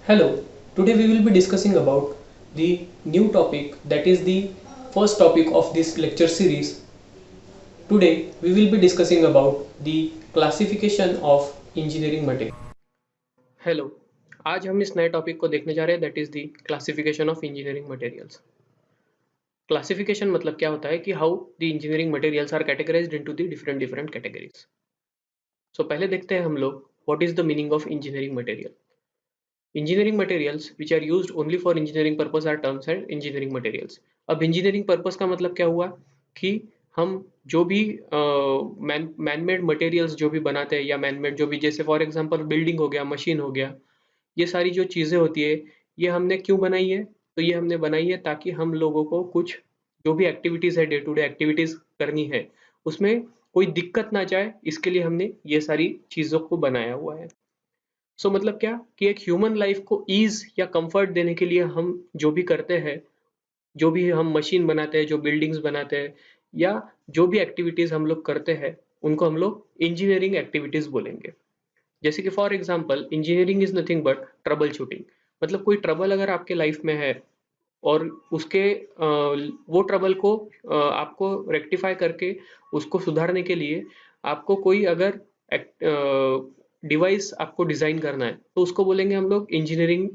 Hello, today we will be discussing about the new topic, that is the first topic of this lecture series. Today we will be discussing about the classification of engineering material. Hello, आज हम इस नए topic को देखने जा रहे हैं, that is the classification of engineering materials. Classification मतलब क्या होता है कि how the engineering materials are categorised into the different different categories. So पहले देखते हैं हम लोग what is the meaning of engineering material. Engineering materials which are used only for engineering purpose are terms and engineering materials। अब engineering purpose का मतलब क्या हुआ कि हम जो भी मैन मेड मटेरियल्स जो भी बनाते हैं या मैन मेड जो भी, जैसे फॉर एग्जांपल बिल्डिंग हो गया, मशीन हो गया, ये सारी जो चीज़ें होती है, ये हमने क्यों बनाई है? तो ये हमने बनाई है ताकि हम लोगों को कुछ जो भी एक्टिविटीज़ है, डे टू डे एक्टिविटीज़ करनी है, उसमें कोई दिक्कत ना जाए, इसके लिए हमने ये सारी चीज़ों को बनाया हुआ है। सो मतलब क्या कि एक ह्यूमन लाइफ को ईज या कंफर्ट देने के लिए हम जो भी करते हैं, जो भी हम मशीन बनाते हैं, जो बिल्डिंग्स बनाते हैं, या जो भी एक्टिविटीज हम लोग करते हैं, उनको हम लोग इंजीनियरिंग एक्टिविटीज बोलेंगे। जैसे कि for example engineering is nothing but trouble shooting. मतलब कोई ट्रबल अगर आपके लाइफ में है और उसके वो ट्रबल को आपको रेक्टिफाई करके उसको सुधारने के लिए आपको कोई अगर डिवाइस आपको डिजाइन करना है, तो उसको बोलेंगे हम लोग engineering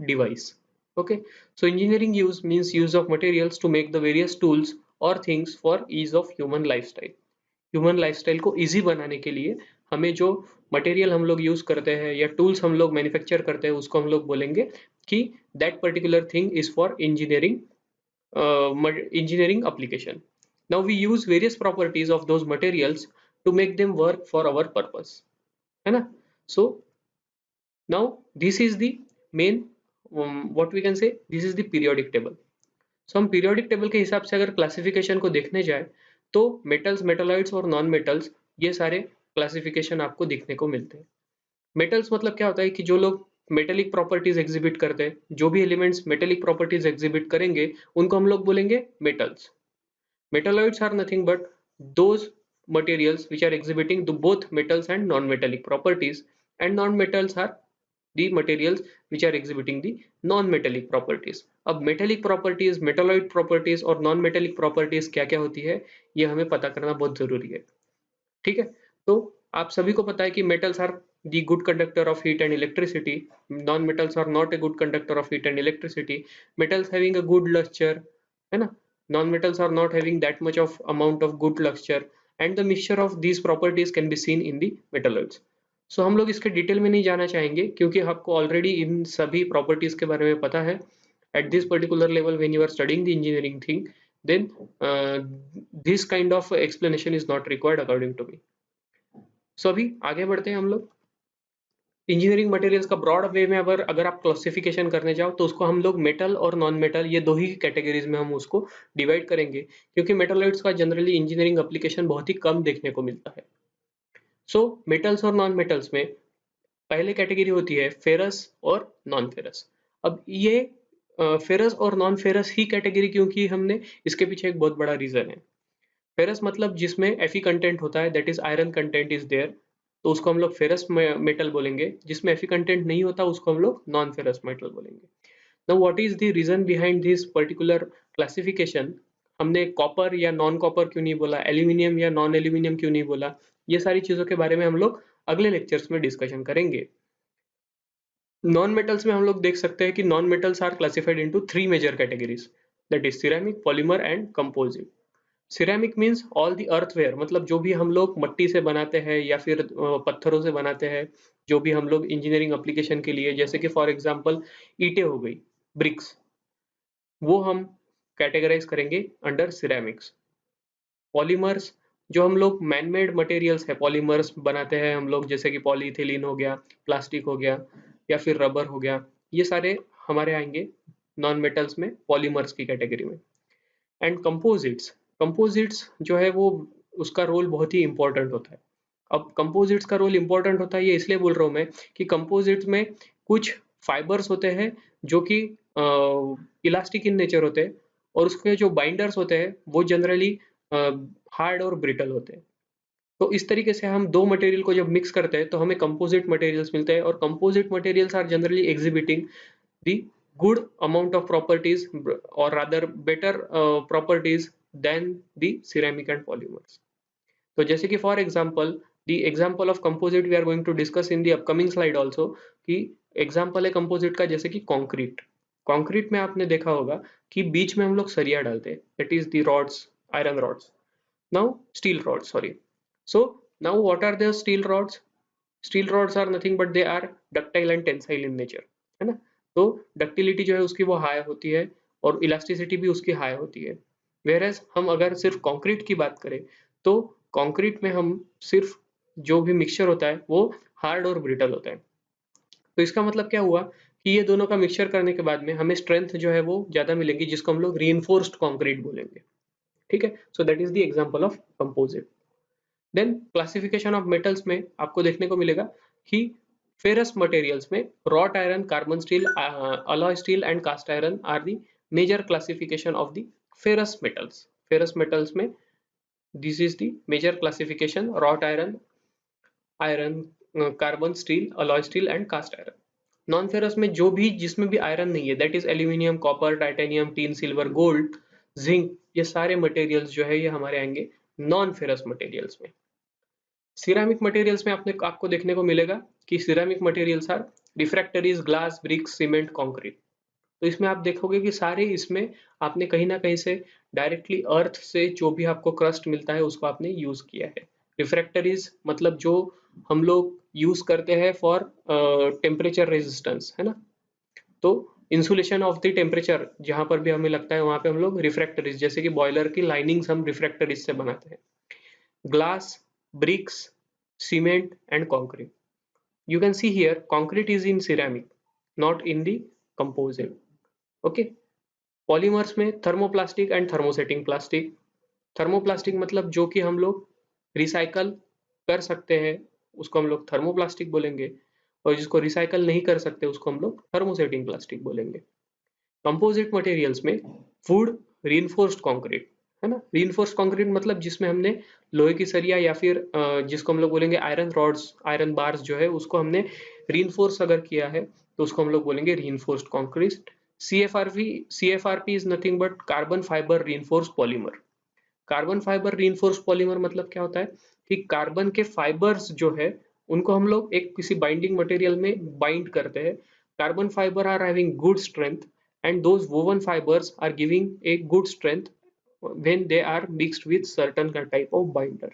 device. Okay, so engineering use means use of materials to make the various tools और things for ease of human lifestyle. Human lifestyle को इजी बनाने के लिए हमें जो मटेरियल हम लोग यूज करते हैं या टूल्स हम लोग मैन्युफैक्चर करते हैं, उसको हम लोग बोलेंगे कि that particular thing is for engineering application. Now we use various properties of those materials to make them work for our purpose, है ना? So now this is the main what we can say, this is the periodic table. So हम periodic table के हिसाब से अगर classification को देखने जाए, तो मेटल्स, मेटालॉइड्स और नॉन मेटल्स, ये सारे क्लासिफिकेशन आपको देखने को मिलते हैं। मेटल्स मतलब क्या होता है कि जो लोग मेटेलिक प्रॉपर्टीज एग्जिबिट करते हैं, जो भी एलिमेंट्स मेटेलिक प्रॉपर्टीज एग्जिबिट करेंगे, उनको हम लोग बोलेंगे metals. Metalloids are nothing but those materials which are exhibiting the both metals and non-metallic properties, and non-metals are the materials which are exhibiting the non-metallic properties। अब metallic properties, metalloid properties और non-metallic properties क्या क्या होती है, ये हमें पता करना बहुत जरूरी है। ठीक है, तो आप सभी को पता है कि metals are the good conductor of heat and electricity, non-metals are not a good conductor of heat and electricity। metals having a good luster, है ना, non-metals are not having that much of amount of good luster, and the mixture of these properties can be seen in the metalloids। सो हम लोग इसके detail में नहीं जाना चाहेंगे क्योंकि आपको ऑलरेडी इन सभी प्रॉपर्टीज के बारे में पता है। At this particular level when you are studying the engineering thing, then this kind of explanation is not required according to me. सो अभी आगे बढ़ते हैं हम लोग। इंजीनियरिंग मटेरियल्स का ब्रॉड वे में अगर अगर आप क्लासिफिकेशन करने जाओ, तो उसको हम लोग मेटल और नॉन मेटल, ये दो ही कैटेगरीज में हम उसको डिवाइड करेंगे, क्योंकि मेटलॉइड्स का जनरली इंजीनियरिंग एप्लीकेशन बहुत ही कम देखने को मिलता है। सो मेटल्स और नॉन मेटल्स में पहले कैटेगरी होती है फेरस और नॉन फेरस। अब ये फेरस और नॉन फेरस ही कैटेगरी क्यों की हमने, इसके पीछे एक बहुत बड़ा रीजन है। फेरस मतलब जिसमें Fe कंटेंट होता है, that is iron content is there, तो उसको हम लोग फेरस मेटल बोलेंगे। जिसमें Fe कंटेंट नहीं होता उसको हम लोग नॉन फेरस मेटल बोलेंगे। Now what is the reason behind this particular classification? हमने कॉपर या नॉन कॉपर क्यों नहीं बोला, एल्यूमिनियम या नॉन एल्यूमिनियम क्यों नहीं बोला, ये सारी चीजों के बारे में हम लोग अगले लेक्चर्स में डिस्कशन करेंगे। नॉन मेटल्स में हम लोग देख सकते हैं कि non metals are classified into three major categories, that is ceramic, polymer and composite. Ceramic means all the earthenware, मतलब जो भी हम लोग मट्टी से बनाते हैं या फिर पत्थरों से बनाते हैं, जो भी हम लोग इंजीनियरिंग एप्लीकेशन के लिए, जैसे कि फॉर एग्जांपल ईंटें हो गई, ब्रिक्स, वो हम कैटेगराइज करेंगे अंडर सिरेमिक्स। पॉलीमर्स, जो हम लोग मैन मेड मटेरियल्स है, पॉलीमर्स बनाते हैं हम लोग, जैसे कि पॉलीइथिलीन हो गया, प्लास्टिक हो गया, या फिर रबर हो गया, ये सारे हमारे आएंगे नॉन मेटल्स में, पॉलीमर्स की कैटेगरी में। एंड कंपोजिट्स, कंपोजिट्स जो है वो, उसका रोल बहुत ही इंपॉर्टेंट होता है। अब कंपोजिट्स का रोल इंपॉर्टेंट होता है, ये इसलिए बोल रहा हूँ मैं कि कंपोजिट्स में कुछ फाइबर्स होते हैं जो कि इलास्टिक इन नेचर होते हैं, और उसके जो बाइंडर्स होते हैं वो जनरली हार्ड और ब्रिटल होते हैं। तो इस तरीके से हम दो मटेरियल को जब मिक्स करते हैं तो हमें कंपोजिट मटेरियल्स मिलते हैं, और composite materials are generally exhibiting the good amount of properties और rather better properties than the ceramic and polymers. तो जैसे कि for example the example of composite we are going to discuss in the upcoming slide also, कि example है composite का जैसे कि concrete. Concrete में आपने देखा होगा कि बीच में हम लोग सरिया डालते हैं, that is the rods, iron rods. Now steel rods, sorry. So now what are the steel rods? Steel rods are nothing but they are ductile and tensile in nature, है ना. तो डक्टिलिटी जो है उसकी वो हाई होती है और इलास्टिसिटी भी उसकी हाई होती है. वेयरएज हम अगर सिर्फ कंक्रीट की बात करें तो कंक्रीट में हम सिर्फ जो भी मिक्सचर होता है वो हार्ड और ब्रिटल होता है. तो इसका मतलब क्या हुआ कि ये दोनों का मिक्सचर करने के बाद में हमें स्ट्रेंथ जो है वो ज्यादा मिलेगी, जिसको हम लोग रीइंफोर्स्ड कंक्रीट बोलेंगे. ठीक है. So that is the example of composite. Then classification of metals में आपको देखने को मिलेगा कि फेरस मटेरियल्स में wrought iron, carbon steel, alloy steel and cast iron are the major classification of the ferrous metals. Ferrous metals में this is the major classification: wrought iron, iron, carbon steel, alloy steel and cast iron. Non ferrous में जो भी जिसमें भी iron नहीं है, that is aluminium, copper, titanium, tin, silver, gold, zinc, ये सारे मटेरियल्स जो है ये हमारे आएंगे नॉन फेरस मटेरियल्स में. सिरेमिक मटेरियल्स में आपको देखने को मिलेगा कि ceramic materials are refractories, glass, bricks, cement, concrete. तो इसमें आप देखोगे कि सारे इसमें आपने कहीं ना कहीं से डायरेक्टली अर्थ से जो भी आपको क्रस्ट मिलता है उसको आपने यूज किया है. रिफ्रैक्टरीज मतलब जो हम लोग यूज करते हैं फॉर टेम्परेचर रेजिस्टेंस, है ना. तो इंसुलेशन ऑफ द टेम्परेचर जहां पर भी हमें लगता है वहां पे हम लोग रिफ्रैक्टरीज, जैसे कि बॉयलर की लाइनिंग्स हम रिफ्रैक्टरीज से बनाते हैं. Glass, bricks, cement and concrete. You can see here concrete is in ceramic, not in the composite. Okay. Polymers में thermoplastic and thermosetting plastic. Thermoplastic मतलब जो कि हम लोग रिसाइकल कर सकते हैं उसको हम लोग थर्मोप्लास्टिक बोलेंगे, और जिसको रिसाइकल नहीं कर सकते उसको हम लोग थर्मोसेटिंग प्लास्टिक बोलेंगे. कंपोजिट मटेरियल्स में वुड, रीइंफोर्स्ड कंक्रीट, है ना. रीइंफोर्स्ड कंक्रीट मतलब जिसमें हमने लोहे की सरिया या फिर जिसको हम लोग बोलेंगे आयरन रॉड्स, आयरन बार्स जो है उसको हमने रीइंफोर्स अगर किया है तो उसको हम लोग बोलेंगे reinforced concrete. CFRP is nothing but carbon fibre reinforced polymer. Carbon fibre reinforced polymer मतलब क्या होता है कि कार्बन के फाइबर्स जो है उनको हम लोग एक किसी बाइंडिंग मटेरियल में बाइंड करते हैं. Carbon fibre are having good strength and those woven fibers are giving a good strength when they are mixed with certain type of binder.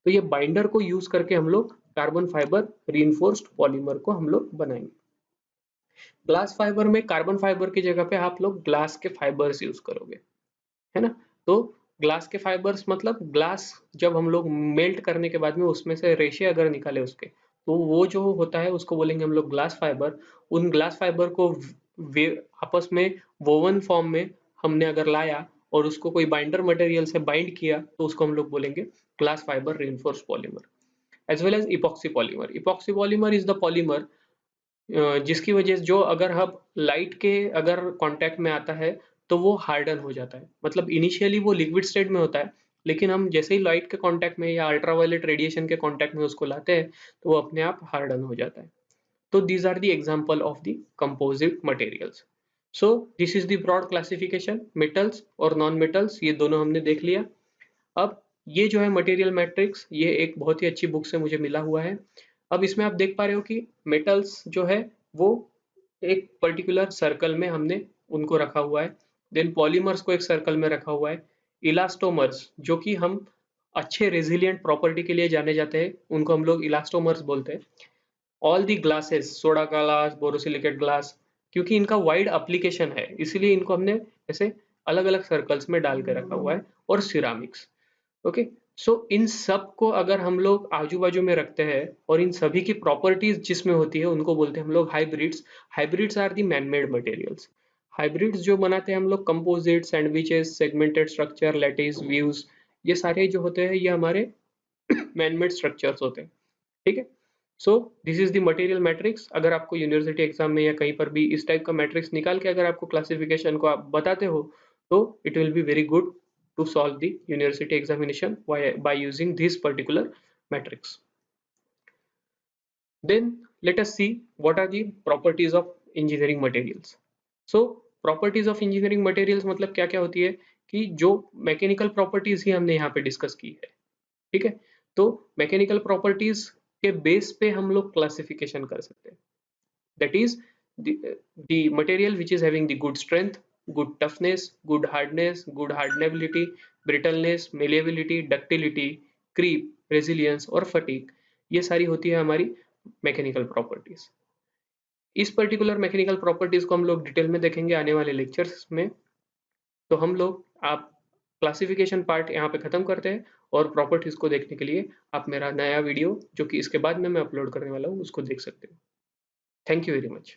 तो ये बाइंडर को यूज करके हम लोग कार्बन फाइबर रीइंफोर्स्ड पॉलीमर को हम लोग बनाएंगे. ग्लास फाइबर में कार्बन फाइबर की जगह पे आप लोग ग्लास के फाइबर्स यूज करोगे, है ना. तो ग्लास के फाइबर्स मतलब ग्लास जब हम लोग मेल्ट करने के बाद में उसमें से रेशे अगर निकाले उसके, तो वो जो होता है उसको बोलेंगे हम लोग ग्लास फाइबर. उन ग्लास फाइबर को आपस में वोवन फॉर्म में हमने अगर लाया और उसको कोई बाइंडर मटेरियल से बाइंड किया तो उसको हम लोग बोलेंगे glass fibre reinforced polymer. As well as epoxy polymer. Epoxy polymer is the polymer जिसकी वजह से जो अगर हम लाइट के अगर कांटेक्ट में आता है तो वो हार्डन हो जाता है. मतलब इनिशियली वो लिक्विड स्टेट में होता है, लेकिन हम जैसे ही लाइट के कांटेक्ट में या अल्ट्रावायलेट रेडिएशन के कांटेक्ट में उसको लाते हैं तो वो अपने आप हार्डन हो जाता है. तो these are the example of the composite materials. So this is the broad classification, metals और non metals ये दोनों हमने देख लिया. अब ये जो है मटेरियल मैट्रिक्स, ये एक बहुत ही अच्छी बुक से मुझे मिला हुआ है. अब इसमें आप देख पा रहे हो कि मेटल्स जो है वो एक पर्टिकुलर सर्कल में हमने उनको रखा हुआ है. देन पॉलीमर्स को एक सर्कल में रखा हुआ है. इलास्टोमर्स जो कि हम अच्छे रेजिलियंट प्रॉपर्टी के लिए जाने जाते हैं उनको हम लोग इलास्टोमर्स बोलते हैं. All the glasses, soda glass, borosilicate glass, क्योंकि इनका वाइड एप्लीकेशन है इसीलिए इनको हमने ऐसे अलग अलग सर्कल्स में डाल के रखा हुआ है. और सिरामिक्स. ओके. सो इन सब को अगर हम लोग आजू बाजू में रखते हैं और इन सभी की प्रॉपर्टीज जिसमें होती है उनको बोलते हैं हम लोग hybrids. Hybrids are the man made materials. Hybrids जो बनाते हैं हम लोग composite, sandwiches, segmented structure, lattice, views, ये सारे जो होते हैं ये हमारे मैन मेड स्ट्रक्चर्स होते हैं. ठीक है. So this is the material matrix. अगर आपको यूनिवर्सिटी एग्जाम में या कहीं पर भी इस टाइप का मैट्रिक्स निकाल के अगर आपको क्लासिफिकेशन को आप बताते हो तो it will be very good. to solve the university examination by using this particular matrix. Then let us see what are the properties of engineering materials. So properties of engineering materials मतलब क्या क्या होती है कि जो mechanical properties ही हमने यहाँ पे डिस्कस की है, ठीक है। तो मैकेनिकल प्रॉपर्टीज के बेस पे हम लोग क्लासिफिकेशन कर सकते हैं। That is the material which is having the good strength, good toughness, good hardness, good hardenability, brittleness, malleability, ductility, creep, resilience और fatigue, ये सारी होती है हमारी मैकेनिकल प्रॉपर्टीज। इस पर्टिकुलर मैकेनिकल प्रॉपर्टीज को हम लोग डिटेल में देखेंगे आने वाले लेक्चर्स में। तो हम लोग आप क्लासिफिकेशन पार्ट यहाँ पे खत्म करते हैं और प्रॉपर्टीज को देखने के लिए आप मेरा नया वीडियो जो कि इसके बाद में मैं अपलोड करने वाला हूँ उसको देख सकते हो। Thank you very much.